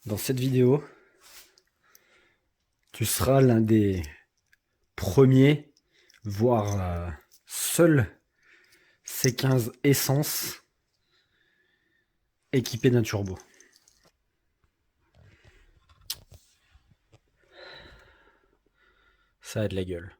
Dans cette vidéo, tu seras l'un des premiers, voire seul C15 essence équipé d'un turbo. Ça a de la gueule.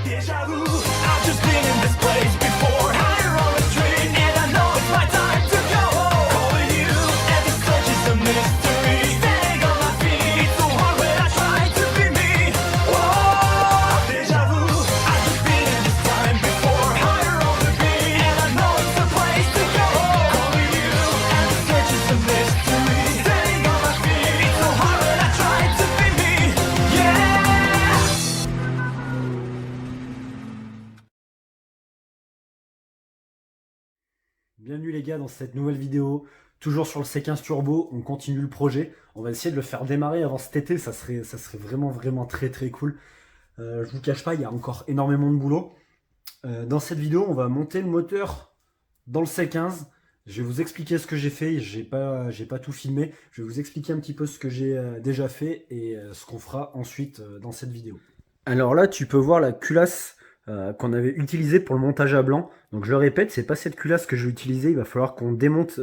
Déjà vu, I've just been in this place before. Higher on the street, and I know it's my time to go. Calling you, every search is a mystery. Staying on my feet, it's so hard when I try to be me. Whoa, déjà vu, I've just been in this time before. Higher on the beat, and I know it's the place to go. Calling you, every search is a mystery. Staying on my feet, it's so hard when I try to be me. Yeah. Bienvenue les gars dans cette nouvelle vidéo, toujours sur le C15 Turbo, on continue le projet, on va essayer de le faire démarrer avant cet été, ça serait vraiment très cool. Je vous cache pas, il y a encore énormément de boulot. Dans cette vidéo, on va monter le moteur dans le C15, je vais vous expliquer ce que j'ai fait, j'ai pas tout filmé, je vais vous expliquer un petit peu ce que j'ai déjà fait et ce qu'on fera ensuite dans cette vidéo. Alors là, tu peux voir la culasse qu'on avait utilisée pour le montage à blanc. Donc je le répète, c'est pas cette culasse que je vais utiliser, il va falloir qu'on démonte,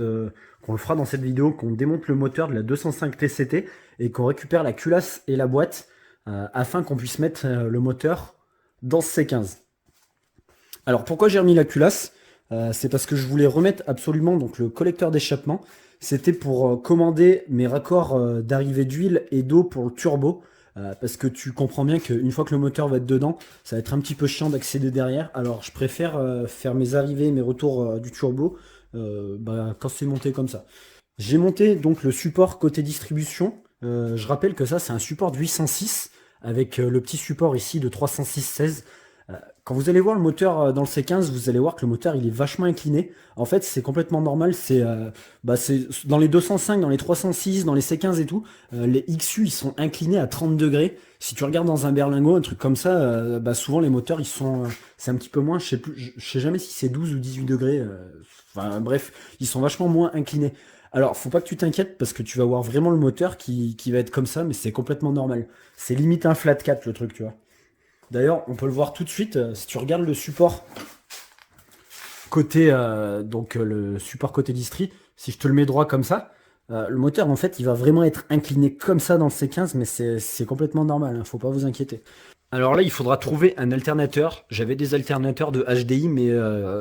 qu'on le fera dans cette vidéo, qu'on démonte le moteur de la 205 TCT et qu'on récupère la culasse et la boîte afin qu'on puisse mettre le moteur dans ce C15. Alors pourquoi j'ai remis la culasse? C'est parce que je voulais remettre absolument donc, le collecteur d'échappement. C'était pour commander mes raccords d'arrivée d'huile et d'eau pour le turbo. Parce que tu comprends bien qu'une fois que le moteur va être dedans, ça va être un petit peu chiant d'accéder derrière. Alors je préfère faire mes arrivées et mes retours du turbo quand c'est monté comme ça. J'ai monté donc le support côté distribution. Je rappelle que ça c'est un support de 806 avec le petit support ici de 306/16. Quand vous allez voir le moteur dans le C15, vous allez voir que le moteur il est vachement incliné. En fait, c'est complètement normal. C'est dans les 205, dans les 306, dans les C15 et tout, les XU ils sont inclinés à 30 degrés. Si tu regardes dans un berlingot, un truc comme ça, souvent les moteurs ils sont, c'est un petit peu moins. Je sais jamais si c'est 12 ou 18 degrés. Enfin bref, ils sont vachement moins inclinés. Alors, faut pas que tu t'inquiètes parce que tu vas voir vraiment le moteur qui va être comme ça, mais c'est complètement normal. C'est limite un flat 4 le truc, tu vois. D'ailleurs, on peut le voir tout de suite, si tu regardes le support côté, le support côté distri, si je te le mets droit comme ça, le moteur en fait il va vraiment être incliné comme ça dans le C15, mais c'est complètement normal, hein, faut pas vous inquiéter. Alors là, il faudra trouver un alternateur. J'avais des alternateurs de HDI, mais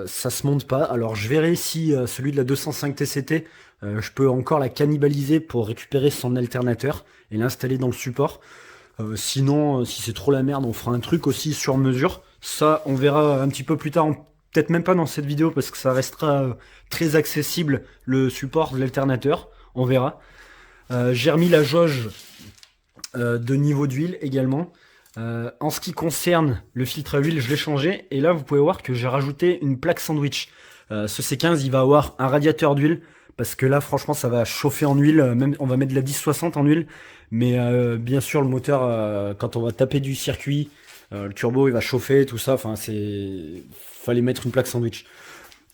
ça se monte pas. Alors je verrai si celui de la 205 TCT, je peux encore la cannibaliser pour récupérer son alternateur et l'installer dans le support. Sinon, si c'est trop la merde, on fera un truc aussi sur mesure. Ça, on verra un petit peu plus tard. Peut-être même pas dans cette vidéo parce que ça restera très accessible le support de l'alternateur. On verra. J'ai remis la jauge de niveau d'huile également. En ce qui concerne le filtre à huile, je l'ai changé. Et là, vous pouvez voir que j'ai rajouté une plaque sandwich. Ce C15, il va avoir un radiateur d'huile. Parce que là, franchement, ça va chauffer en huile. Même, on va mettre de la 1060 en huile. Mais bien sûr, le moteur, quand on va taper du circuit, le turbo, il va chauffer, tout ça. Enfin, fallait mettre une plaque sandwich.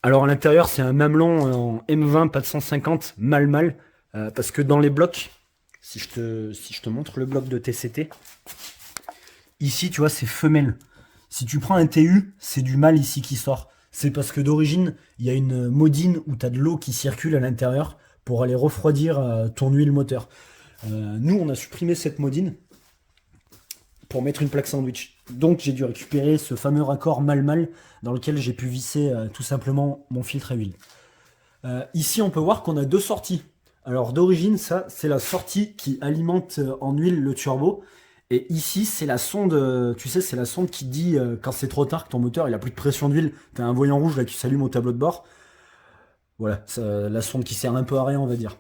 Alors, à l'intérieur, c'est un mamelon en M20, pas de 150, mal. Parce que dans les blocs, si je te montre le bloc de TCT, ici, tu vois, c'est femelle. Si tu prends un TU, c'est du mâle ici qui sort. C'est parce que d'origine, il y a une modine où tu as de l'eau qui circule à l'intérieur pour aller refroidir ton huile moteur. Nous, on a supprimé cette modine pour mettre une plaque sandwich. Donc, j'ai dû récupérer ce fameux raccord mal dans lequel j'ai pu visser tout simplement mon filtre à huile. Ici, on peut voir qu'on a deux sorties. Alors, d'origine, ça, c'est la sortie qui alimente en huile le turbo. Et ici, c'est la sonde, tu sais, c'est la sonde qui dit quand c'est trop tard, que ton moteur il a plus de pression d'huile, tu as un voyant rouge là qui s'allume au tableau de bord. Voilà, la sonde qui sert un peu à rien, on va dire.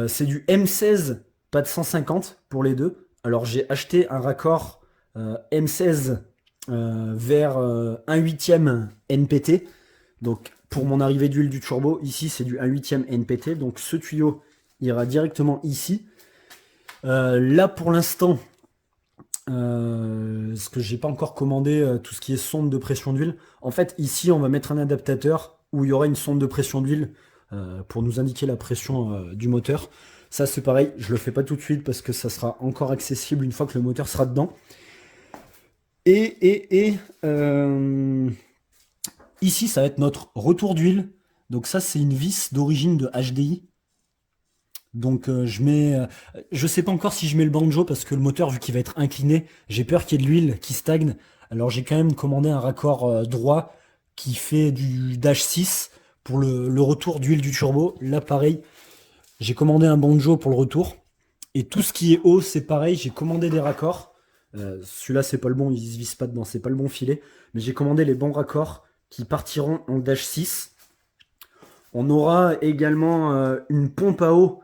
C'est du M16, pas de 150 pour les deux. Alors j'ai acheté un raccord M16 vers 1/8 NPT. Donc pour mon arrivée d'huile du turbo, ici c'est du 1/8 NPT. Donc ce tuyau ira directement ici. Là pour l'instant, parce que j'ai pas encore commandé tout ce qui est sonde de pression d'huile. En fait, ici, on va mettre un adaptateur où il y aura une sonde de pression d'huile pour nous indiquer la pression du moteur. Ça c'est pareil, je le fais pas tout de suite parce que ça sera encore accessible une fois que le moteur sera dedans. Ici ça va être notre retour d'huile. Donc ça c'est une vis d'origine de HDI. Donc je sais pas encore si je mets le banjo parce que le moteur vu qu'il va être incliné, j'ai peur qu'il y ait de l'huile qui stagne. Alors j'ai quand même commandé un raccord droit qui fait du dash 6 pour le retour d'huile du turbo. Là pareil, j'ai commandé un banjo pour le retour. Et tout ce qui est haut c'est pareil, j'ai commandé des raccords. Celui-là c'est pas le bon, il se vise pas dedans, c'est pas le bon filet. Mais j'ai commandé les bons raccords qui partiront en dash 6. On aura également une pompe à eau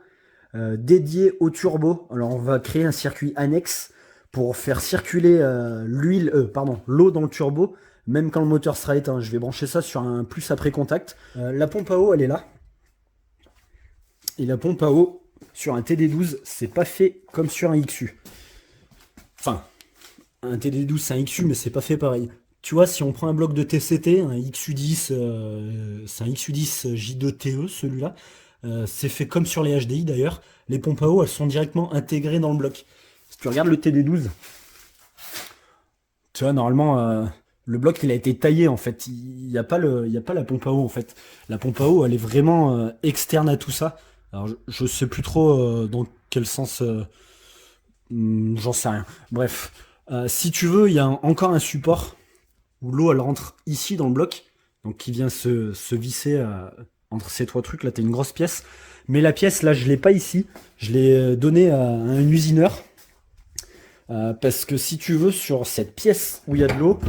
dédié au turbo. Alors on va créer un circuit annexe pour faire circuler l'eau dans le turbo, même quand le moteur sera éteint. Je vais brancher ça sur un plus après contact. La pompe à eau, elle est là. Et la pompe à eau, sur un TD12, c'est pas fait comme sur un XU. Enfin, un TD12, c'est un XU, mais c'est pas fait pareil. Tu vois, si on prend un bloc de TCT, un XU10, c'est un XU10 J2TE, celui-là. C'est fait comme sur les HDI d'ailleurs. Les pompes à eau, elles sont directement intégrées dans le bloc. Si tu regardes le TD12, tu vois, normalement, le bloc, il a été taillé en fait. Il n'y a pas la pompe à eau en fait. La pompe à eau, elle est vraiment externe à tout ça. Alors, je sais plus trop dans quel sens. J'en sais rien. Bref. Si tu veux, il y a encore un support où l'eau, elle rentre ici dans le bloc. Donc, qui vient se visser entre ces trois trucs. Là, t'as une grosse pièce. Mais la pièce, là, je l'ai pas ici. Je l'ai donnée à un usineur. Parce que si tu veux, sur cette pièce où il y a de l'eau,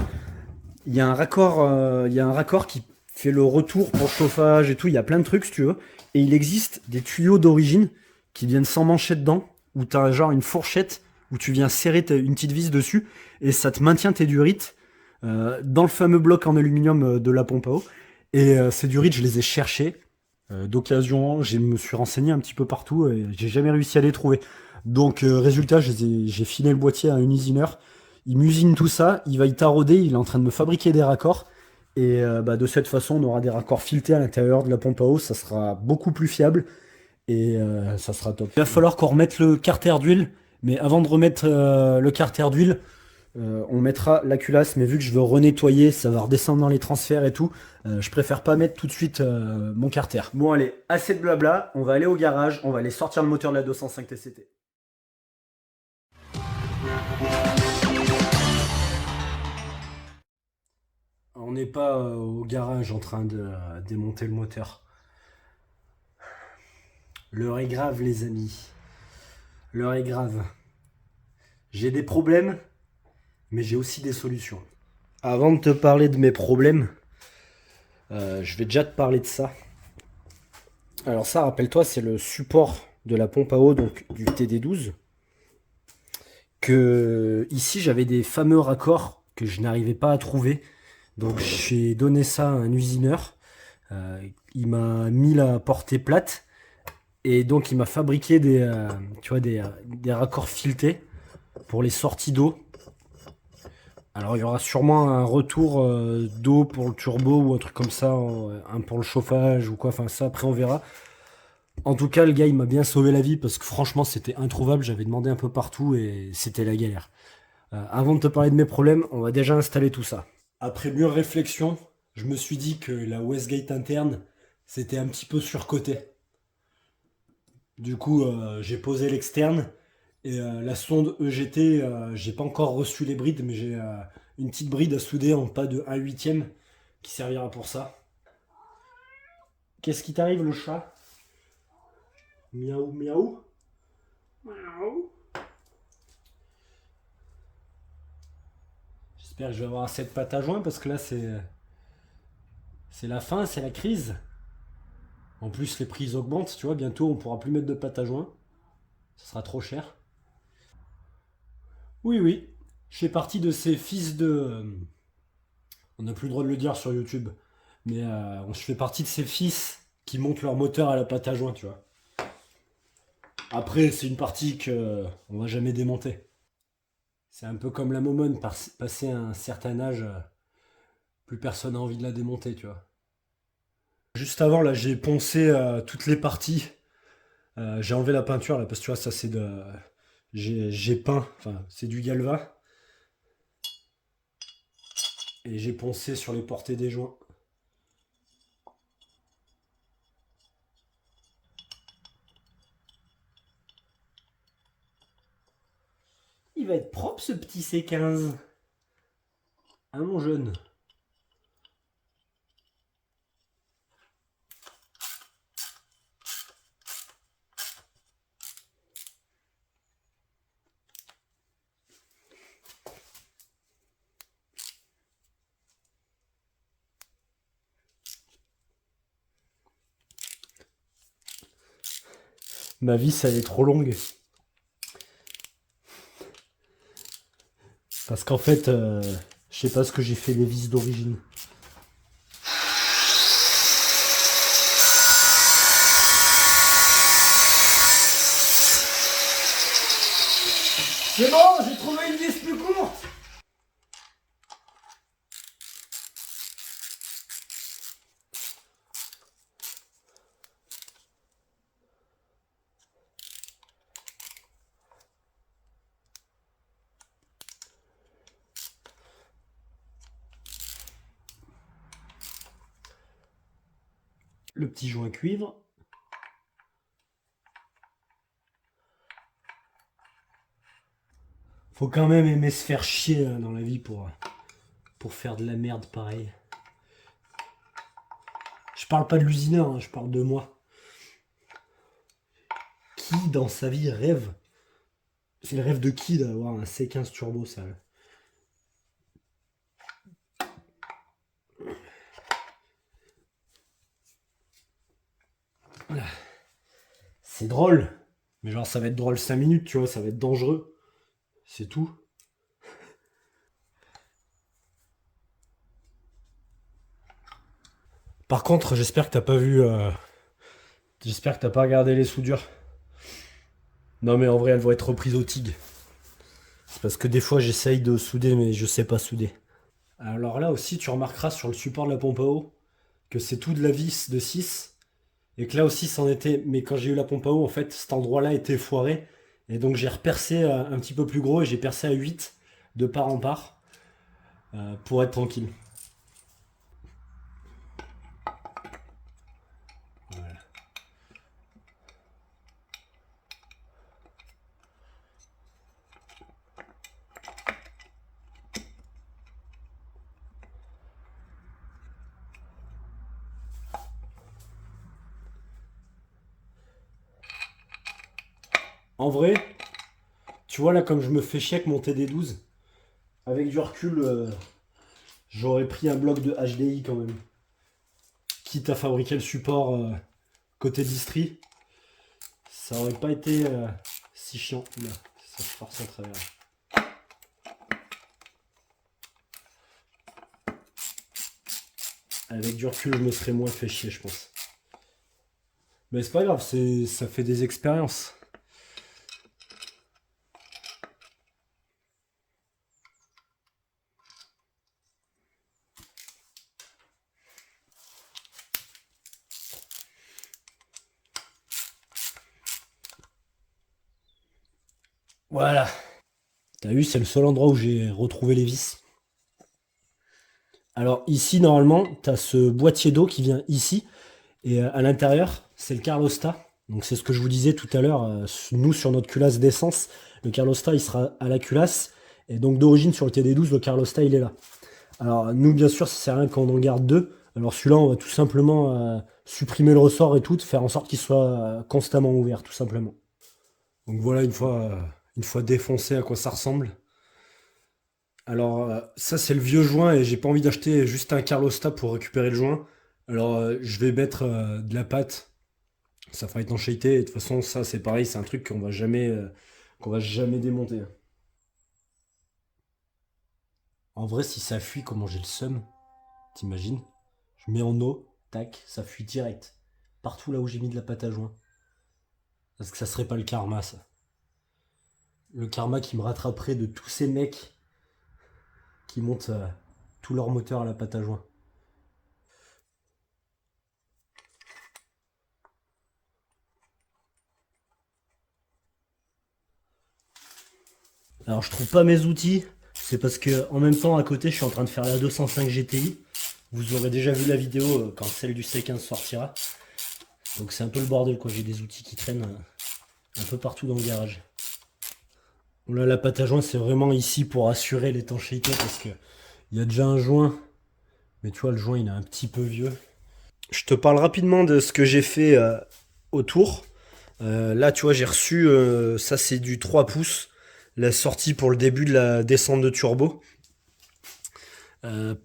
il y a un raccord qui fait le retour pour le chauffage et tout. Il y a plein de trucs, si tu veux. Et il existe des tuyaux d'origine qui viennent s'emmancher dedans, où tu as genre une fourchette, où tu viens serrer une petite vis dessus, et ça te maintient tes durites dans le fameux bloc en aluminium de la pompe à eau. Et ces durites, je les ai cherchés d'occasion. Je me suis renseigné un petit peu partout et j'ai jamais réussi à les trouver. Donc résultat, j'ai filé le boîtier à un usineur. Il m'usine tout ça, il va y tarauder, il est en train de me fabriquer des raccords. Et de cette façon, on aura des raccords filetés à l'intérieur de la pompe à eau, ça sera beaucoup plus fiable et ça sera top. Il va falloir qu'on remette le carter d'huile, mais avant de remettre le carter d'huile, on mettra la culasse, mais vu que je veux renettoyer, ça va redescendre dans les transferts et tout, je préfère pas mettre tout de suite mon carter. Bon allez, assez de blabla, on va aller au garage, on va aller sortir le moteur de la 205 TCT. On n'est pas au garage en train de démonter le moteur. L'heure est grave les amis. L'heure est grave. J'ai des problèmes, mais j'ai aussi des solutions. Avant de te parler de mes problèmes, je vais déjà te parler de ça. Alors ça, rappelle-toi, c'est le support de la pompe à eau, donc du TD12. Que ici, j'avais des fameux raccords que je n'arrivais pas à trouver. Donc j'ai donné ça à un usineur. Il m'a mis la portée plate. Et donc il m'a fabriqué des raccords filetés pour les sorties d'eau. Alors il y aura sûrement un retour d'eau pour le turbo ou un truc comme ça, un pour le chauffage ou quoi, enfin ça après on verra. En tout cas le gars il m'a bien sauvé la vie parce que franchement c'était introuvable, j'avais demandé un peu partout et c'était la galère. Avant de te parler de mes problèmes, on va déjà installer tout ça. Après mûre réflexion, je me suis dit que la Westgate interne c'était un petit peu surcoté. Du coup j'ai posé l'externe. Et la sonde EGT, j'ai pas encore reçu les brides, mais j'ai une petite bride à souder en pas de 1/8 qui servira pour ça. Qu'est-ce qui t'arrive le chat? Miaou miaou. Miaou. J'espère que je vais avoir assez de pâte à joint parce que là c'est la fin, c'est la crise. En plus les prix augmentent, tu vois, bientôt on pourra plus mettre de pâte à joint. Ça sera trop cher. Oui oui, je fais partie de ces fils de... on n'a plus le droit de le dire sur YouTube. Mais je fais partie de ces fils qui montent leur moteur à la pâte à joint, tu vois. Après, c'est une partie que on va jamais démonter. C'est un peu comme la momone, passer un certain âge, plus personne n'a envie de la démonter, tu vois. Juste avant, là, j'ai poncé toutes les parties. J'ai enlevé la peinture, là, parce que tu vois, ça, c'est de... J'ai peint, enfin, c'est du galva. Et j'ai poncé sur les portées des joints. Il va être propre, ce petit C15. Hein, mon jeune? Ma vis, elle est trop longue. Parce qu'en fait, je sais pas ce que j'ai fait des vis d'origine. C'est bon, j'ai trouvé une vis plus courte. Le petit joint cuivre. Faut quand même aimer se faire chier dans la vie pour faire de la merde pareil. Je parle pas de l'usineur, hein, je parle de moi. Qui dans sa vie rêve? C'est le rêve de qui d'avoir un C15 turbo, ça? C'est drôle. Mais genre, ça va être drôle 5 minutes, tu vois, ça va être dangereux. C'est tout. Par contre, j'espère que t'as pas vu. J'espère que t'as pas regardé les soudures. Non, mais en vrai, elles vont être reprises au TIG. C'est parce que des fois, j'essaye de souder, mais je sais pas souder. Alors là aussi, tu remarqueras sur le support de la pompe à eau que c'est tout de la vis de 6. Et que là aussi, c'en était. Mais quand j'ai eu la pompe à eau, en fait, cet endroit-là était foiré. Et donc, j'ai repercé un petit peu plus gros et j'ai percé à 8 de part en part pour être tranquille. Voilà. En vrai, tu vois là, comme je me fais chier avec mon TD12, avec du recul, j'aurais pris un bloc de HDI quand même. Quitte à fabriquer le support côté distri, ça aurait pas été si chiant. Là, ça se force à travers. Avec du recul, je me serais moins fait chier, je pense. Mais c'est pas grave, ça fait des expériences. Voilà. T'as vu, c'est le seul endroit où j'ai retrouvé les vis. Alors ici, normalement, t'as ce boîtier d'eau qui vient ici. Et à l'intérieur, c'est le Carlosta. Donc c'est ce que je vous disais tout à l'heure. Nous, sur notre culasse d'essence, le Carlosta, il sera à la culasse. Et donc d'origine, sur le TD12, le Carlosta, il est là. Alors nous, bien sûr, ça sert à rien qu'on en garde deux. Alors celui-là, on va tout simplement supprimer le ressort et tout, faire en sorte qu'il soit constamment ouvert, tout simplement. Donc voilà, une fois défoncé, à quoi ça ressemble. Alors ça, c'est le vieux joint et j'ai pas envie d'acheter juste un Carlosta pour récupérer le joint. Alors je vais mettre de la pâte. Ça fera étanchéité. Et de toute façon, ça, c'est pareil, c'est un truc qu'on va jamais démonter. En vrai, si ça fuit, comment j'ai le seum, t'imagines? Je mets en eau, tac, ça fuit direct. Partout là où j'ai mis de la pâte à joint. Parce que ça serait pas le karma, ça. Le karma qui me rattraperait de tous ces mecs qui montent tout leur moteur à la pâte à joint. Alors je trouve pas mes outils, c'est parce que en même temps à côté je suis en train de faire la 205 GTI. Vous aurez déjà vu la vidéo quand celle du C15 sortira. Donc c'est un peu le bordel quoi, j'ai des outils qui traînent un peu partout dans le garage. Bon, là la pâte à joint c'est vraiment ici pour assurer l'étanchéité parce que il y a déjà un joint, mais tu vois le joint il est un petit peu vieux. Je te parle rapidement de ce que j'ai fait autour. Là tu vois j'ai reçu, ça c'est du 3 pouces, la sortie pour le début de la descente de turbo.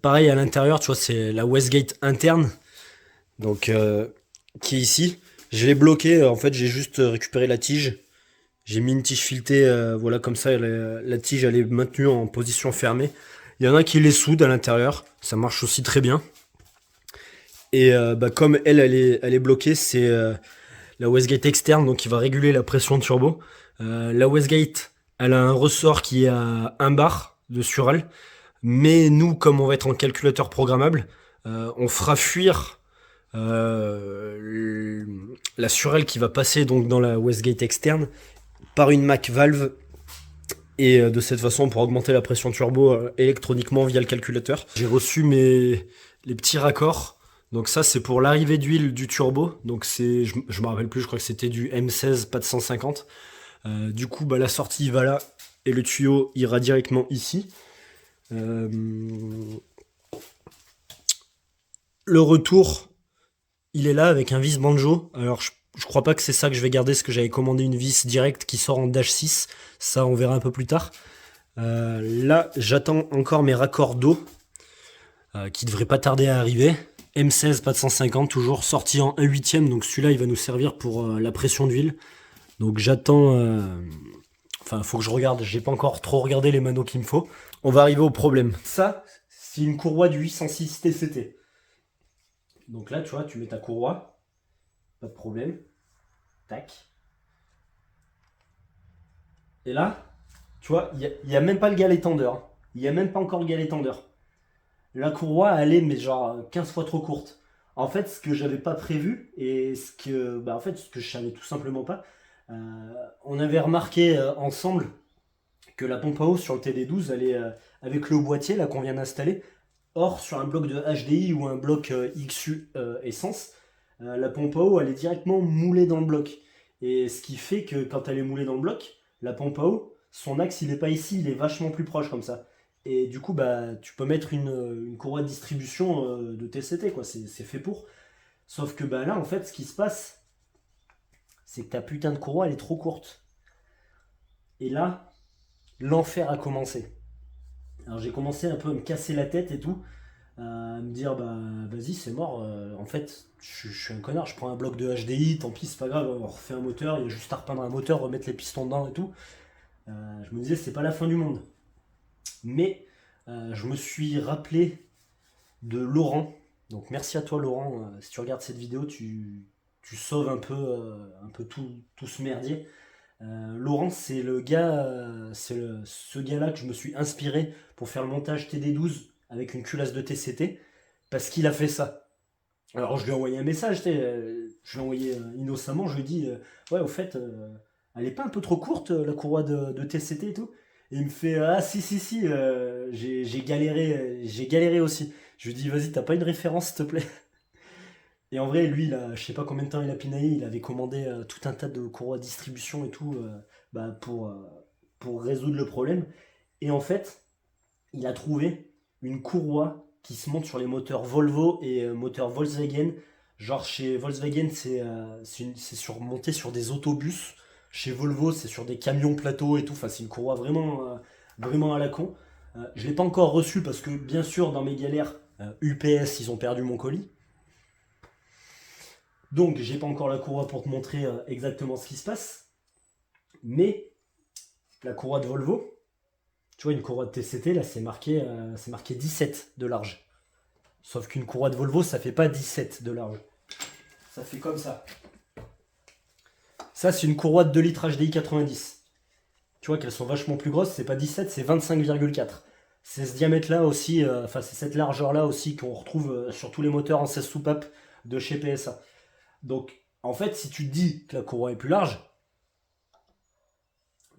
Pareil à l'intérieur, tu vois, c'est la Westgate interne, donc qui est ici. Je l'ai bloqué, en fait, j'ai juste récupéré la tige. J'ai mis une tige filetée, voilà, comme ça, la tige elle est maintenue en position fermée. Il y en a qui les soudent à l'intérieur, ça marche aussi très bien. Et bah, comme elle est bloquée, c'est la Westgate externe, donc qui va réguler la pression de turbo. La Westgate, elle a un ressort qui est à 1 bar de sural. Mais nous, comme on va être en calculateur programmable, on fera fuir la surelle qui va passer donc dans la Westgate externe par une Mac valve. Et de cette façon, on pourra augmenter la pression turbo électroniquement via le calculateur. J'ai reçu les petits raccords. Donc ça, c'est pour l'arrivée d'huile du turbo. Donc je me rappelle plus, je crois que c'était du M16, pas de 150. Du coup, bah, la sortie va là et le tuyau ira directement ici. Euh, Le retour, il est là avec un vis banjo. Alors, je crois pas que c'est ça que je vais garder, parce que j'avais commandé une vis directe qui sort en Dash 6. Ça, on verra un peu plus tard. Là, j'attends encore mes raccords d'eau, qui devraient pas tarder à arriver. M16, pas de 150, toujours sorti en 1/8. Donc celui-là, il va nous servir pour la pression d'huile. Donc j'attends... Enfin, faut que je regarde. J'ai pas encore trop regardé les manos qu'il me faut. On va arriver au problème. Ça, c'est une courroie du 806 TCT. Donc là, tu vois, tu mets ta courroie, pas de problème. Tac. Et là, tu vois, il y a même pas le galet tendeur. Il n'y a même pas encore le galet tendeur. La courroie, elle est mais genre 15 fois trop courte. En fait, ce que j'avais pas prévu et ce que je savais tout simplement pas, on avait remarqué ensemble que la pompe à eau sur le TD12, elle est avec le boîtier là qu'on vient d'installer. Or, sur un bloc de HDI ou un bloc XU essence, la pompe à eau, elle est directement moulée dans le bloc. Et ce qui fait que quand elle est moulée dans le bloc, la pompe à eau, son axe, il n'est pas ici, il est vachement plus proche comme ça. Et du coup, bah, tu peux mettre une courroie de distribution de TCT, quoi. C'est fait pour. Sauf que bah, là, en fait, ce qui se passe, c'est que ta putain de courroie, elle est trop courte. Et là, l'enfer a commencé. Alors j'ai commencé un peu à me casser la tête et tout, à me dire bah vas-y c'est mort, en fait je suis un connard, je prends un bloc de HDI, tant pis c'est pas grave, on refait un moteur, il y a juste à repeindre un moteur, remettre les pistons dedans et tout. Je me disais c'est pas la fin du monde. Mais je me suis rappelé de Laurent, donc merci à toi Laurent, si tu regardes cette vidéo tu sauves un peu tout ce merdier. Laurent, c'est le gars, ce gars-là que je me suis inspiré pour faire le montage TD12 avec une culasse de TCT, parce qu'il a fait ça. Alors je lui ai envoyé un message, je lui ai envoyé innocemment, je lui ai dit, ouais, au fait, elle est pas un peu trop courte la courroie de TCT et tout. Et il me fait, ah si si si, j'ai galéré aussi. Je lui ai dit, vas-y, t'as pas une référence s'il te plaît? Et en vrai, lui, je sais pas combien de temps il a pinaillé, il avait commandé tout un tas de courroies de distribution et tout bah, pour résoudre le problème. Et en fait, il a trouvé une courroie qui se monte sur les moteurs Volvo et moteurs Volkswagen. Genre chez Volkswagen, c'est monté sur des autobus. Chez Volvo, c'est sur des camions plateaux et tout. Enfin, c'est une courroie vraiment à la con. Je l'ai pas encore reçue parce que, bien sûr, dans mes galères, UPS, ils ont perdu mon colis. Donc, j'ai pas encore la courroie pour te montrer exactement ce qui se passe. Mais la courroie de Volvo, tu vois, une courroie de TCT, là, c'est marqué 17 de large. Sauf qu'une courroie de Volvo, ça fait pas 17 de large. Ça fait comme ça. Ça, c'est une courroie de 2 litres HDI 90. Tu vois qu'elles sont vachement plus grosses, c'est pas 17, c'est 25,4. C'est ce diamètre-là aussi, c'est cette largeur-là aussi qu'on retrouve sur tous les moteurs en 16 soupapes de chez PSA. Donc, en fait, si tu te dis que la courroie est plus large,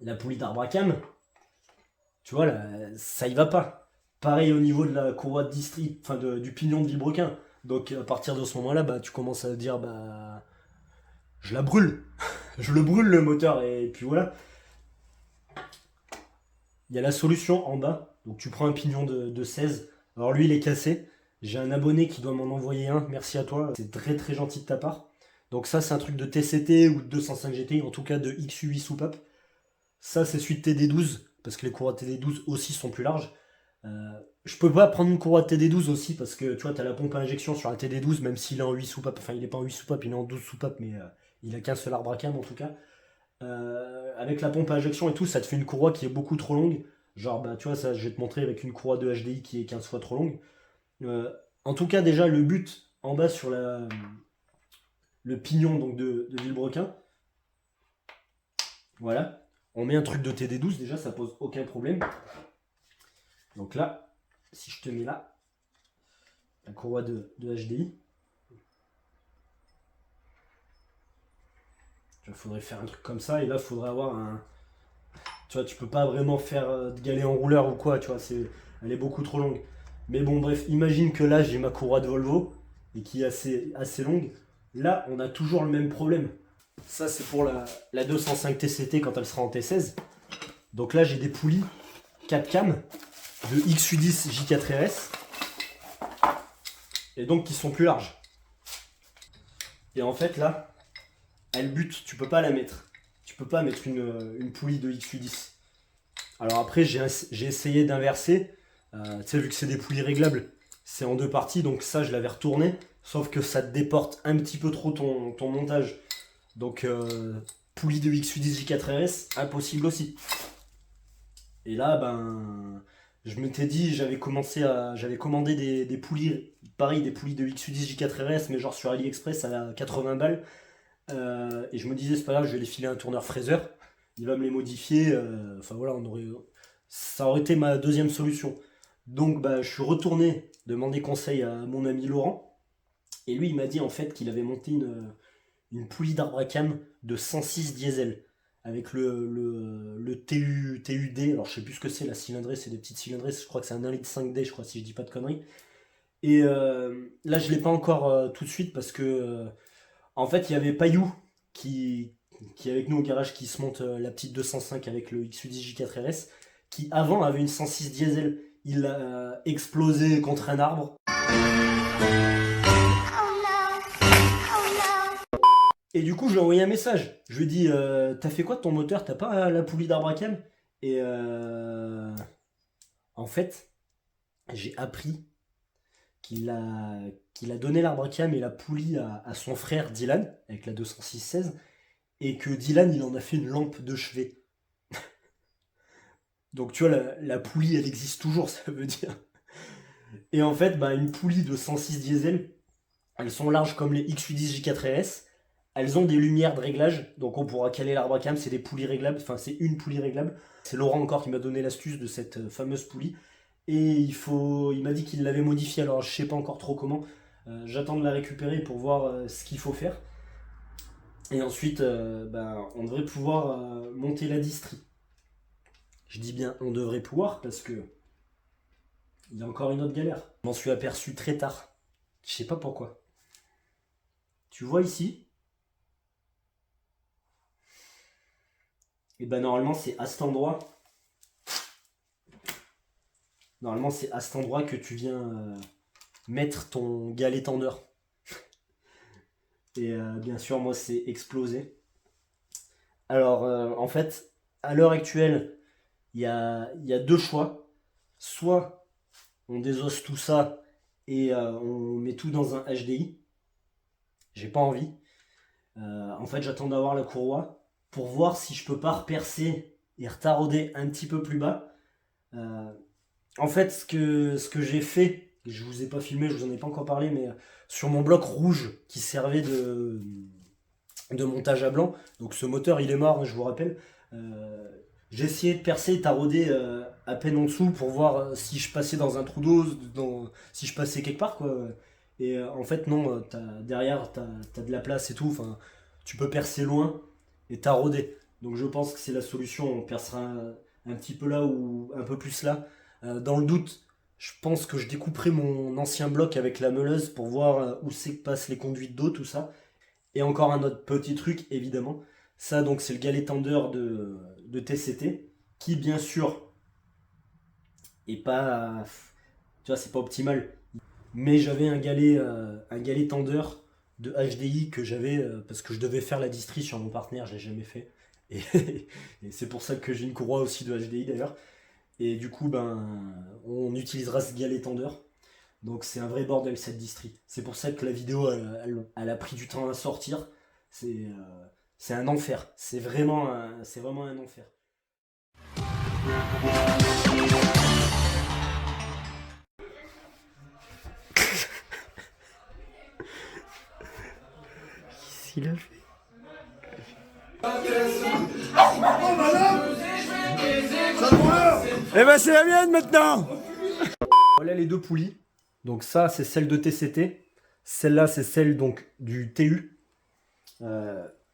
la poulie d'arbre à cam, Tu vois, là, ça y va pas. Pareil au niveau de la courroie de district, enfin du pignon de vilebrequin. Donc à partir de ce moment-là, bah, tu commences à dire, bah, je la brûle. Je le brûle le moteur. Et puis voilà. Il y a la solution en bas. Donc tu prends un pignon de 16. Alors lui, il est cassé. J'ai un abonné qui doit m'en envoyer un. Merci à toi. C'est très très gentil de ta part. Donc ça, c'est un truc de TCT ou de 205 GT, en tout cas de XU8 soupape. Ça, c'est celui de TD12, parce que les courroies TD12 aussi sont plus larges. Je peux pas prendre une courroie de TD12 aussi, parce que tu vois, tu as la pompe à injection sur la TD12, même s'il est en 8 soupapes. Enfin, il est pas en 8 soupapes, il est en 12 soupapes, mais il a qu'un seul arbre à cam en tout cas. Avec la pompe à injection et tout, ça te fait une courroie qui est beaucoup trop longue. Genre, bah, tu vois, ça, je vais te montrer avec une courroie de HDI qui est 15 fois trop longue. En tout cas, déjà, le but en bas sur le pignon donc de Vilebrequin, voilà. On met un truc de TD12, déjà, ça pose aucun problème. Donc là, si je te mets là, la courroie de HDI, il faudrait faire un truc comme ça, et là, il faudrait avoir un. Tu vois, tu peux pas vraiment faire de galet en rouleur ou quoi, tu vois, elle est beaucoup trop longue. Mais bon, bref, imagine que là, j'ai ma courroie de Volvo, et qui est assez longue. Là, on a toujours le même problème. Ça, c'est pour la 205 TCT quand elle sera en T16. Donc là, j'ai des poulies 4 cam de XU10 J4RS. Et donc qui sont plus larges. Et en fait, là, elle bute, tu peux pas la mettre. Tu peux pas mettre une poulie de XU10. Alors après, j'ai essayé d'inverser. Tu sais, vu que c'est des poulies réglables, c'est en deux parties, donc ça, je l'avais retourné. Sauf que ça te déporte un petit peu trop ton montage. Donc, poulie de XU10 J4RS, impossible aussi. Et là, ben, je m'étais dit, j'avais commandé des poulies, pareil, des poulies de XU10 J4RS, mais genre sur AliExpress à 80 balles. Et je me disais, c'est pas grave, je vais les filer à un tourneur fraiseur. Il va me les modifier. Enfin voilà, ça aurait été ma deuxième solution. Donc bah, je suis retourné demander conseil à mon ami Laurent. Et lui, il m'a dit en fait qu'il avait monté une poulie d'arbre à cam de 106 diesel avec le TUD. Alors je sais plus ce que c'est, la cylindrée, c'est des petites cylindrées. Je crois que c'est un 1,5 litre 5D, je crois, si je dis pas de conneries. Et là, je l'ai pas encore tout de suite parce que en fait, il y avait Payou qui est avec nous au garage qui se monte la petite 205 avec le XU10 J4RS, qui avant avait une 106 diesel. Il a explosé contre un arbre. Et du coup, je lui ai envoyé un message. Je lui ai dit, t'as fait quoi de ton moteur? T'as pas la poulie d'arbre à cam? Et en fait, j'ai appris qu'il a, qu'il a donné l'arbre à cam et la poulie à son frère Dylan, avec la 206-16, et que Dylan, il en a fait une lampe de chevet. Donc tu vois, la poulie, elle existe toujours, ça veut dire. Et en fait, bah, une poulie de 106 diesel, elles sont larges comme les XU10 J4RS. Elles ont des lumières de réglage, donc on pourra caler l'arbre à cam, c'est des poulies réglables, enfin c'est une poulie réglable. C'est Laurent encore qui m'a donné l'astuce de cette fameuse poulie. Et il m'a dit qu'il l'avait modifiée, alors je sais pas encore trop comment. J'attends de la récupérer pour voir ce qu'il faut faire. Et ensuite, bah, on devrait pouvoir monter la distrie. Je dis bien on devrait pouvoir parce que il y a encore une autre galère. Je m'en suis aperçu très tard. Je sais pas pourquoi. Tu vois ici? Et ben normalement c'est à cet endroit. Normalement c'est à cet endroit que tu viens mettre ton galet tendeur. Et bien sûr moi c'est explosé. Alors en fait, à l'heure actuelle, il y a deux choix. Soit on désosse tout ça et on met tout dans un HDI. J'ai pas envie. En fait, j'attends d'avoir la courroie pour voir si je peux pas repercer et retarauder un petit peu plus bas. Euh, En fait, ce que j'ai fait, je vous ai pas filmé, je vous en ai pas encore parlé, mais sur mon bloc rouge qui servait de montage à blanc, donc ce moteur il est mort, hein, je vous rappelle. euh, j'ai essayé de percer et tarauder à peine en dessous pour voir si je passais dans un trou d'eau, si je passais quelque part quoi. Et en fait non, derrière t'as de la place et tout, enfin tu peux percer loin et tarauder. Donc je pense que c'est la solution, on percera un petit peu là ou un peu plus là. Dans le doute, je pense que je découperai mon ancien bloc avec la meuleuse pour voir où c'est que passent les conduites d'eau, tout ça. Et encore un autre petit truc, évidemment. Ça, donc, c'est le galet tendeur de TCT, qui, bien sûr, est pas... Tu vois, c'est pas optimal. Mais j'avais un galet tendeur de HDI que j'avais parce que je devais faire la distri sur mon partenaire, je l'ai jamais fait. Et, et c'est pour ça que j'ai une courroie aussi de HDI d'ailleurs. Et du coup, on utilisera ce galet tendeur. Donc c'est un vrai bordel cette distri. C'est pour ça que la vidéo, elle a pris du temps à sortir. C'est un enfer. C'est vraiment un enfer. Qu'est-ce qu'il a fait? Eh ben c'est la mienne maintenant. Voilà les deux poulies. Donc ça, c'est celle de TCT. Celle-là, c'est celle donc du TU.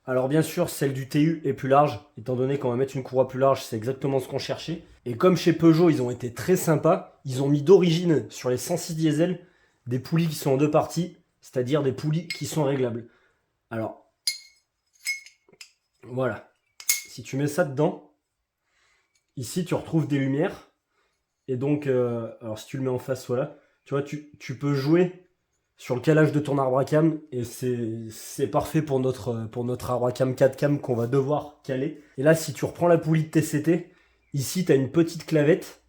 Alors bien sûr, celle du TU est plus large, étant donné qu'on va mettre une courroie plus large, c'est exactement ce qu'on cherchait. Et comme chez Peugeot, ils ont été très sympas, ils ont mis d'origine sur les 106 diesel des poulies qui sont en deux parties, c'est-à-dire des poulies qui sont réglables. Alors, voilà. Si tu mets ça dedans, ici tu retrouves des lumières. Et donc, alors si tu le mets en face, voilà, tu vois, tu peux jouer sur le calage de ton arbre à cam et c'est parfait pour notre arbre à cam 4 cam qu'on va devoir caler. Et là, si tu reprends la poulie de TCT, ici tu as une petite clavette,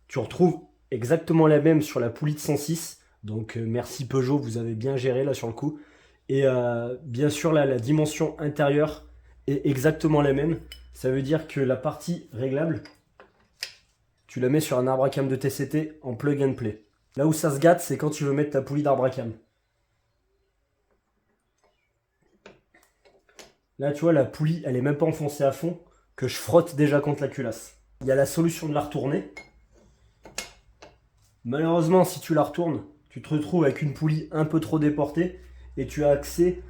tu retrouves exactement la même sur la poulie de 106. Donc merci Peugeot, vous avez bien géré là sur le coup. Et bien sûr là, la dimension intérieure est exactement la même. Ça veut dire que la partie réglable, tu la mets sur un arbre à cam de TCT en plug and play. Là où ça se gâte, c'est quand tu veux mettre ta poulie d'arbre à cam. Là, tu vois, la poulie, elle est même pas enfoncée à fond, que je frotte déjà contre la culasse. Il y a la solution de la retourner. Malheureusement, si tu la retournes, tu te retrouves avec une poulie un peu trop déportée et tu as accès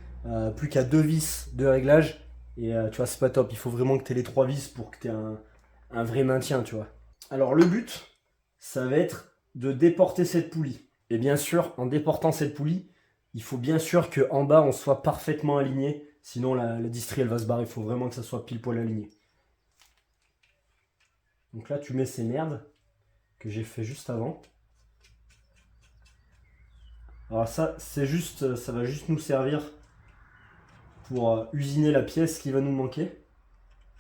plus qu'à 2 vis de réglage. Et tu vois, c'est pas top. Il faut vraiment que tu aies les 3 vis pour que tu aies un vrai maintien, tu vois. Alors, le but, ça va être de déporter cette poulie. Et bien sûr, en déportant cette poulie, il faut bien sûr qu'en bas, on soit parfaitement aligné. Sinon, la distri, elle va se barrer. Il faut vraiment que ça soit pile poil aligné. Donc là, tu mets ces merdes que j'ai fait juste avant. Alors ça, c'est juste, ça va juste nous servir pour usiner la pièce qui va nous manquer,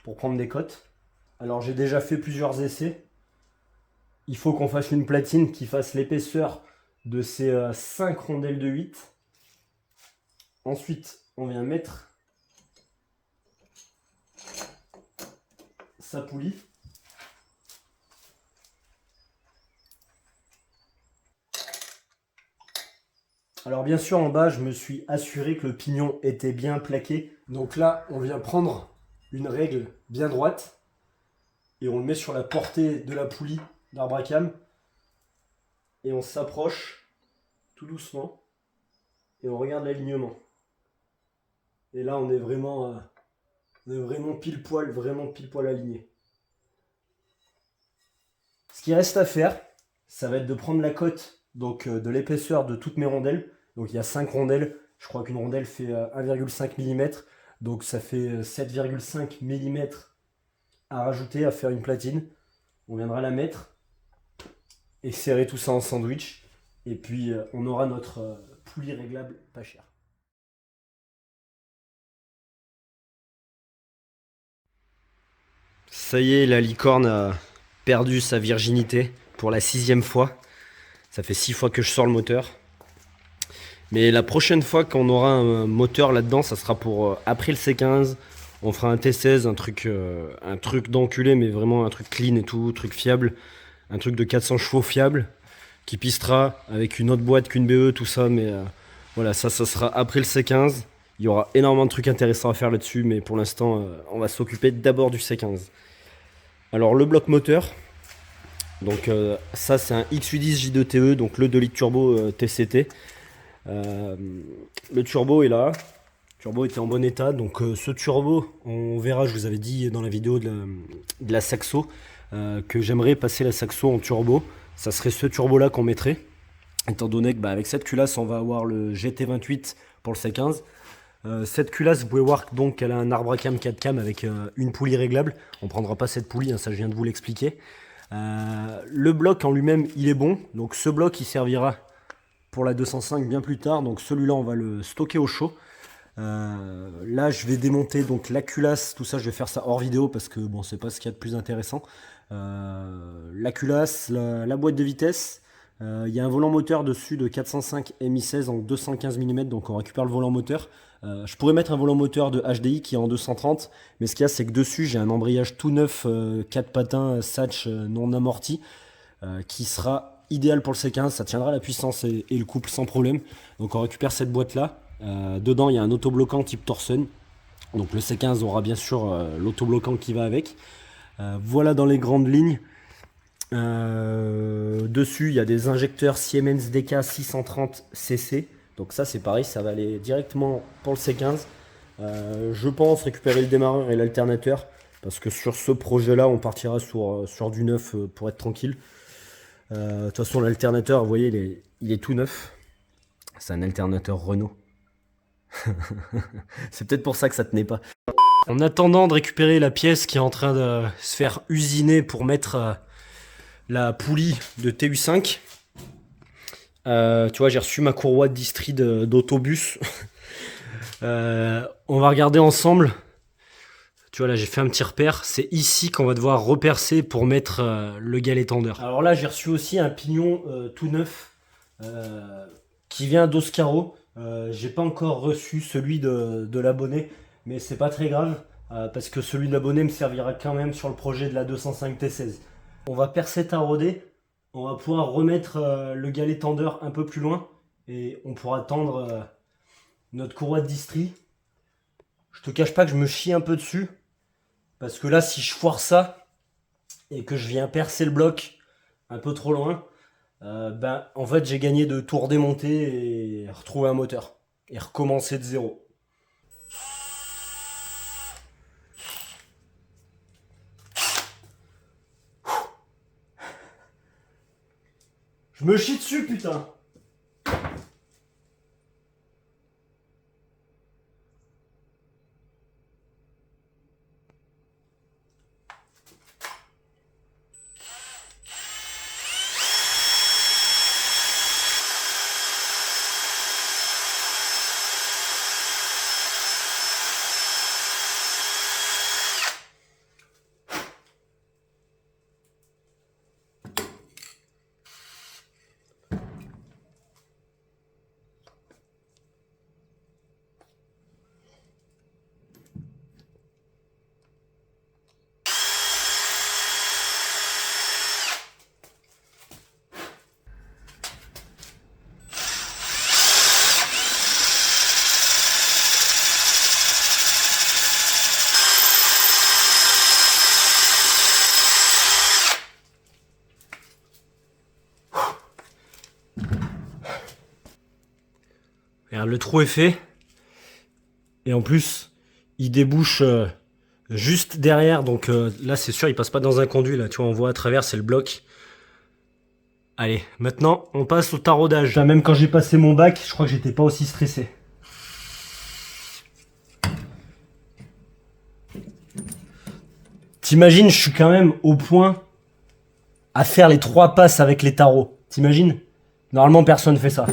pour prendre des cotes. Alors j'ai déjà fait plusieurs essais. Il faut qu'on fasse une platine qui fasse l'épaisseur de ces 5 rondelles de 8. Ensuite, on vient mettre sa poulie. Alors bien sûr, en bas, je me suis assuré que le pignon était bien plaqué. Donc là, on vient prendre une règle bien droite et on le met sur la portée de la poulie d'arbre à cam. Et on s'approche tout doucement et on regarde l'alignement. Et là, on est vraiment pile poil aligné. Ce qui reste à faire, ça va être de prendre la cote donc, de l'épaisseur de toutes mes rondelles. Donc il y a 5 rondelles, je crois qu'une rondelle fait 1,5 mm, donc ça fait 7,5 mm à rajouter, à faire une platine. On viendra la mettre et serrer tout ça en sandwich. Et puis on aura notre poulie réglable pas cher. Ça y est, la licorne a perdu sa virginité pour la 6e fois. Ça fait 6 fois que je sors le moteur. Mais la prochaine fois qu'on aura un moteur là-dedans, ça sera pour après le C15. On fera un T16, un truc d'enculé, mais vraiment un truc clean et tout, truc fiable. Un truc de 400 chevaux fiable, qui pistera avec une autre boîte qu'une BE, tout ça. Mais voilà, ça sera après le C15. Il y aura énormément de trucs intéressants à faire là-dessus, mais pour l'instant, on va s'occuper d'abord du C15. Alors le bloc moteur, donc ça c'est un X810 J2TE, donc le 2 litres turbo TCT. Le turbo est là, le turbo était en bon état, donc ce turbo, on verra, je vous avais dit dans la vidéo de la Saxo, que j'aimerais passer la Saxo en turbo. Ça serait ce turbo là qu'on mettrait. Étant donné que avec cette culasse, on va avoir le GT28 pour le C15. Cette culasse, vous pouvez voir donc qu'elle a un arbre à cam 4 cam avec une poulie réglable. On ne prendra pas cette poulie, hein, ça je viens de vous l'expliquer. Le bloc en lui-même, il est bon. Donc ce bloc, il servira pour la 205 bien plus tard. Donc celui-là, on va le stocker au chaud. Là, je vais démonter donc la culasse. Tout ça, je vais faire ça hors vidéo parce que bon, c'est pas ce qu'il y a de plus intéressant. La culasse, la boîte de vitesse. Il y a un volant moteur dessus de 405 MI16 en 215 mm, donc on récupère le volant moteur. Je pourrais mettre un volant moteur de HDI qui est en 230, mais ce qu'il y a, c'est que dessus j'ai un embrayage tout neuf 4 patins Satch non amorti qui sera idéal pour le C15. Ça tiendra la puissance et le couple sans problème. Donc on récupère cette boîte là. Dedans il y a un autobloquant type Torsen. Donc le C15 aura bien sûr l'autobloquant qui va avec. Voilà dans les grandes lignes. Dessus il y a des injecteurs Siemens DK 630 cc, donc ça c'est pareil, ça va aller directement pour le C15. Je pense récupérer le démarreur et l'alternateur parce que sur ce projet là on partira sur du neuf pour être tranquille. De toute façon l'alternateur, vous voyez, il est tout neuf, c'est un alternateur Renault. C'est peut-être pour ça que ça tenait pas. En attendant de récupérer la pièce qui est en train de se faire usiner pour mettre la poulie de TU5. Tu vois, j'ai reçu ma courroie de distri d'autobus. On va regarder ensemble. Tu vois, là, j'ai fait un petit repère. C'est ici qu'on va devoir repercer pour mettre le galet tendeur. Alors là, j'ai reçu aussi un pignon tout neuf qui vient d'Oscaro. J'ai pas encore reçu celui de l'abonné, mais c'est pas très grave parce que celui de l'abonné me servira quand même sur le projet de la 205 T16. On va percer tarauder, on va pouvoir remettre le galet tendeur un peu plus loin et on pourra tendre notre courroie de distri. Je te cache pas que je me chie un peu dessus parce que là, si je foire ça et que je viens percer le bloc un peu trop loin, en fait j'ai gagné de tout redémonter et retrouver un moteur et recommencer de zéro. Je me chie dessus, putain. Regarde, le trou est fait. Et en plus, il débouche juste derrière. Donc là, c'est sûr, il passe pas dans un conduit. Là, tu vois, on voit à travers, c'est le bloc. Allez, maintenant, on passe au taraudage. Là, même quand j'ai passé mon bac, je crois que j'étais pas aussi stressé. T'imagines, je suis quand même au point à faire les 3 passes avec les tarots. T'imagines? Normalement, personne fait ça.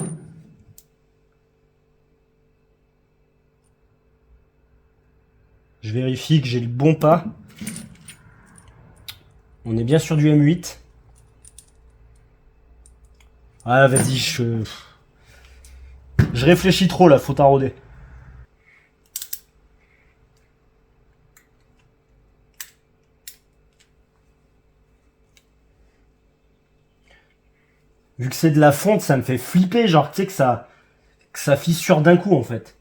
Je vérifie que j'ai le bon pas. On est bien sur du M8. Ah, vas-y, je réfléchis trop là, faut tarauder. Vu que c'est de la fonte, ça me fait flipper, genre tu sais que ça fissure d'un coup en fait.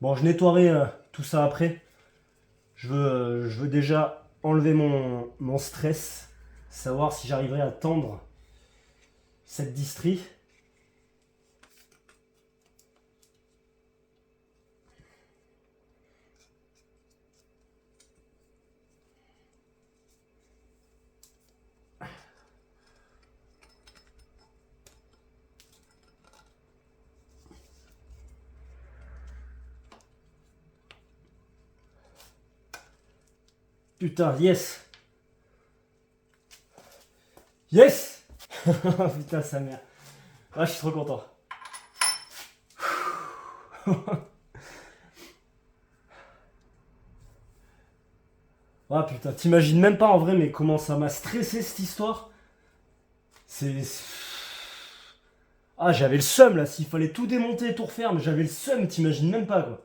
Bon, je nettoierai tout ça après. Je veux déjà enlever mon stress, savoir si j'arriverai à tendre cette distrie. Putain, yes! Yes! Putain, sa mère. Ah, je suis trop content. Ah putain, t'imagines même pas en vrai, mais comment ça m'a stressé cette histoire? C'est. Ah, j'avais le seum là, s'il fallait tout démonter et tout refaire, mais j'avais le seum, t'imagines même pas quoi.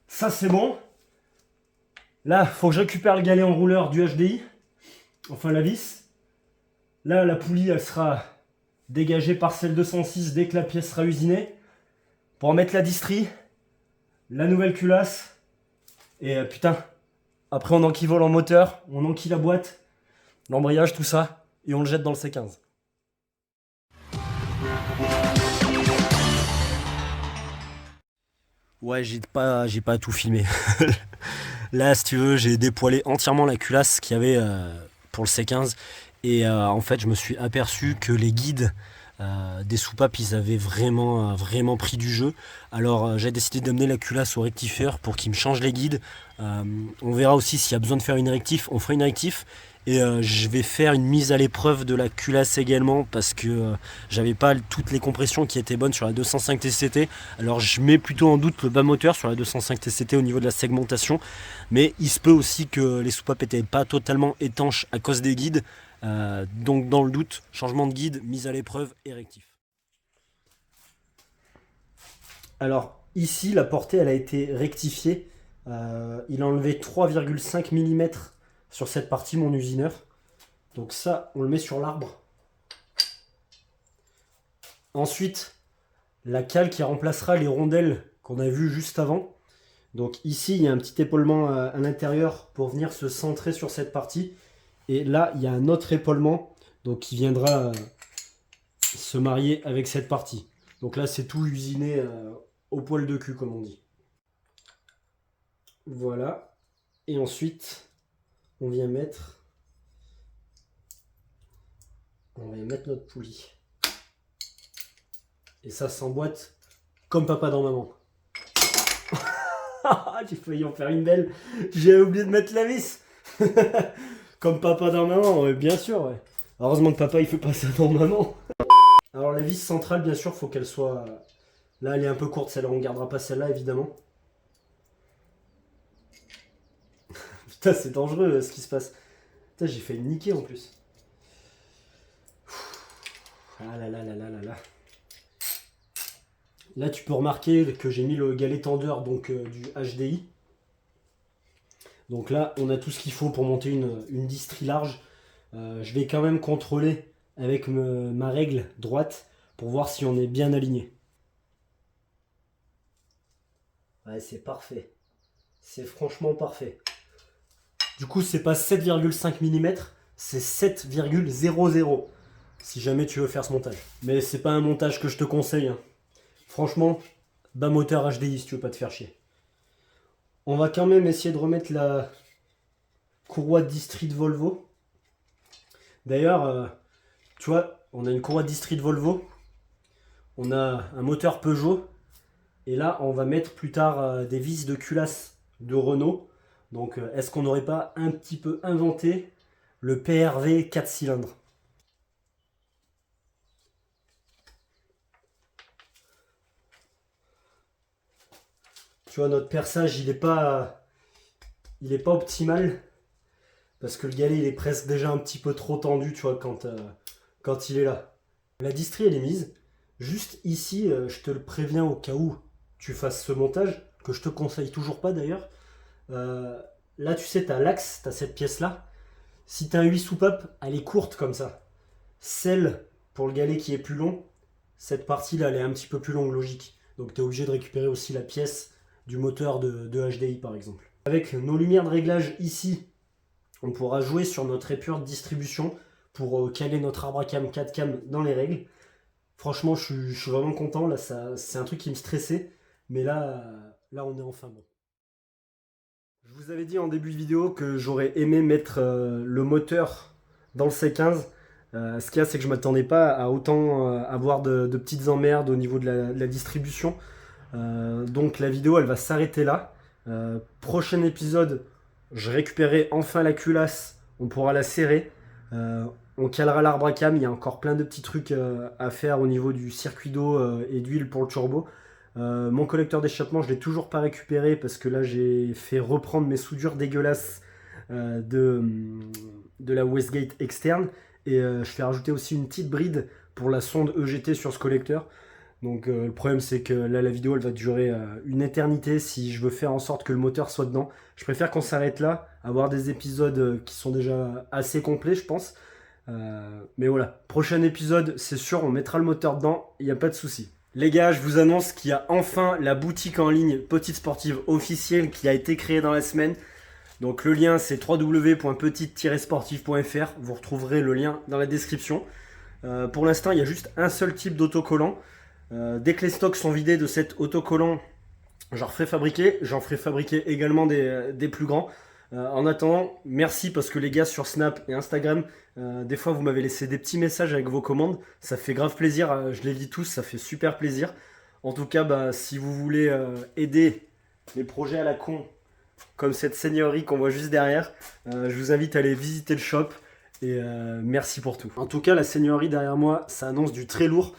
Ça c'est bon. Là, faut que je récupère le galet enrouleur du HDI. Enfin la vis. Là, la poulie, elle sera dégagée par celle 206 dès que la pièce sera usinée. Pour en mettre la distrie, la nouvelle culasse. Et putain, après on enquille en moteur, on enquille la boîte, l'embrayage, tout ça, et on le jette dans le C15. Ouais, j'ai pas tout filmé. Là, si tu veux, j'ai dépoilé entièrement la culasse qu'il y avait pour le C15. Et en fait, je me suis aperçu que les guides des soupapes, ils avaient vraiment pris du jeu. Alors, j'ai décidé d'amener la culasse au rectifieur pour qu'il me change les guides. On verra aussi s'il y a besoin de faire une rectif. On fera une rectif. Et je vais faire une mise à l'épreuve de la culasse également parce que j'avais pas toutes les compressions qui étaient bonnes sur la 205 TCT. Alors je mets plutôt en doute le bas moteur sur la 205 TCT au niveau de la segmentation. Mais il se peut aussi que les soupapes n'étaient pas totalement étanches à cause des guides. Donc dans le doute, changement de guide, mise à l'épreuve et rectif. Alors ici la portée elle a été rectifiée. Il a enlevé 3,5 mm sur cette partie mon usineur. Donc ça on le met sur l'arbre. Ensuite la cale qui remplacera les rondelles qu'on a vues juste avant. Donc ici il y a un petit épaulement à l'intérieur pour venir se centrer sur cette partie. Et là il y a un autre épaulement donc qui viendra se marier avec cette partie. Donc là c'est tout usiné au poil de cul comme on dit. Voilà. Et ensuite on vient mettre notre poulie. Et ça s'emboîte comme papa dans maman. J'ai failli en faire une belle. J'ai oublié de mettre la vis. Comme papa dans maman, ouais, bien sûr. Ouais. Heureusement que papa il fait pas ça dans maman. Alors la vis centrale, bien sûr, faut qu'elle soit... Là, elle est un peu courte, celle-là. On gardera pas celle-là, évidemment. Putain, c'est dangereux ce qui se passe. Putain, j'ai failli me niquer en plus. Ah là là là là là là. Là, tu peux remarquer que j'ai mis le galet tendeur donc, du HDI. Donc là, on a tout ce qu'il faut pour monter une distrie large. Je vais quand même contrôler avec ma règle droite pour voir si on est bien aligné. Ouais, c'est parfait. C'est franchement parfait. Du coup, c'est pas 7,5 mm, c'est 7,00. Si jamais tu veux faire ce montage. Mais c'est pas un montage que je te conseille. Hein. Franchement, bas moteur HDI si tu veux pas te faire chier. On va quand même essayer de remettre la courroie de distrie de Volvo. D'ailleurs, tu vois, on a une courroie de distrie de Volvo. On a un moteur Peugeot. Et là, on va mettre plus tard des vis de culasse de Renault. Donc, est-ce qu'on n'aurait pas un petit peu inventé le PRV 4 cylindres? Tu vois, notre perçage, il est pas optimal. Parce que le galet, il est presque déjà un petit peu trop tendu, tu vois, quand il est là. La distrie, elle est mise. Juste ici, je te le préviens au cas où tu fasses ce montage, que je te conseille toujours pas d'ailleurs. Là, tu sais, tu as l'axe, tu as cette pièce-là. Si tu as un 8 soupapes, elle est courte comme ça. Celle pour le galet qui est plus long, cette partie-là, elle est un petit peu plus longue, logique. Donc tu es obligé de récupérer aussi la pièce du moteur de HDI par exemple. Avec nos lumières de réglage ici, on pourra jouer sur notre épure de distribution pour caler notre arbre à cam 4 cam dans les règles. Franchement, je suis vraiment content. Là, c'est un truc qui me stressait. Mais là, on est enfin bon. Je vous avais dit en début de vidéo que j'aurais aimé mettre le moteur dans le C15. Ce qu'il y a, c'est que je ne m'attendais pas à autant avoir de petites emmerdes au niveau de la distribution. Donc la vidéo, elle va s'arrêter là. Prochain épisode, je récupérerai enfin la culasse. On pourra la serrer. On calera l'arbre à cam. Il y a encore plein de petits trucs à faire au niveau du circuit d'eau et d'huile pour le turbo. Mon collecteur d'échappement, je ne l'ai toujours pas récupéré parce que là, j'ai fait reprendre mes soudures dégueulasses de la Westgate externe. Et je fais rajouter aussi une petite bride pour la sonde EGT sur ce collecteur. Donc le problème, c'est que là, la vidéo, elle va durer une éternité si je veux faire en sorte que le moteur soit dedans. Je préfère qu'on s'arrête là, avoir des épisodes qui sont déjà assez complets, je pense. Mais voilà, prochain épisode, c'est sûr, on mettra le moteur dedans, il n'y a pas de souci. Les gars, je vous annonce qu'il y a enfin la boutique en ligne Petite Sportive officielle qui a été créée dans la semaine. Donc le lien, c'est www.petite-sportive.fr. Vous retrouverez le lien dans la description. Pour l'instant, il y a juste un seul type d'autocollant. Dès que les stocks sont vidés de cet autocollant, j'en ferai fabriquer. J'en ferai fabriquer également des plus grands. En attendant, merci parce que les gars sur Snap et Instagram, des fois vous m'avez laissé des petits messages avec vos commandes. Ça fait grave plaisir, je les lis tous, ça fait super plaisir. En tout cas, si vous voulez aider les projets à la con, comme cette seigneurie qu'on voit juste derrière, je vous invite à aller visiter le shop. Et merci pour tout. En tout cas, la seigneurie derrière moi, ça annonce du très lourd.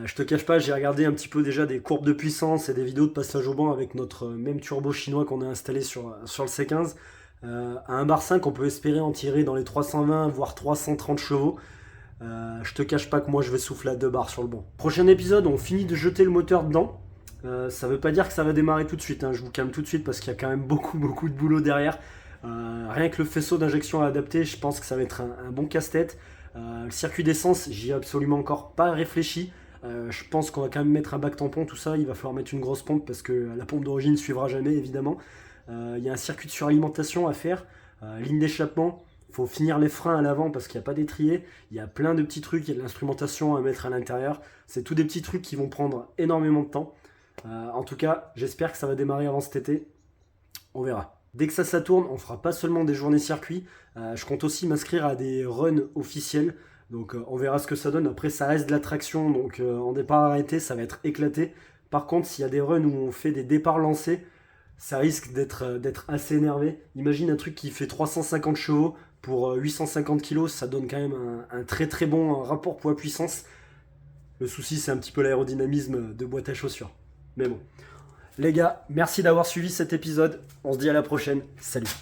Je te cache pas, j'ai regardé un petit peu déjà des courbes de puissance et des vidéos de passage au banc avec notre même turbo chinois qu'on a installé sur le C15. À un bar 5, on peut espérer en tirer dans les 320 voire 330 chevaux. Je te cache pas que moi je vais souffler à 2 bars sur le banc. Prochain épisode, on finit de jeter le moteur dedans. Ça veut pas dire que ça va démarrer tout de suite, hein. Je vous calme tout de suite parce qu'il y a quand même beaucoup de boulot derrière. Rien que le faisceau d'injection à adapter, je pense que ça va être un bon casse-tête. Le circuit d'essence, j'y ai absolument encore pas réfléchi. Je pense qu'on va quand même mettre un bac tampon, tout ça. Il va falloir mettre une grosse pompe parce que la pompe d'origine ne suivra jamais, évidemment. Il y a un circuit de suralimentation à faire, ligne d'échappement. Il faut finir les freins à l'avant parce qu'il n'y a pas d'étrier. Il y a plein de petits trucs, il y a de l'instrumentation à mettre à l'intérieur. C'est tous des petits trucs qui vont prendre énormément de temps. En tout cas, j'espère que ça va démarrer avant cet été. On verra. Dès que ça tourne, on fera pas seulement des journées circuit. Je compte aussi m'inscrire à des runs officiels. Donc on verra ce que ça donne. Après, ça reste de la traction, donc en départ arrêté, ça va être éclaté. Par contre, s'il y a des runs où on fait des départs lancés, ça risque d'être assez énervé. Imagine un truc qui fait 350 chevaux pour 850 kg, ça donne quand même un très bon rapport poids-puissance. Le souci, c'est un petit peu l'aérodynamisme de boîte à chaussures. Mais bon. Les gars, merci d'avoir suivi cet épisode. On se dit à la prochaine. Salut.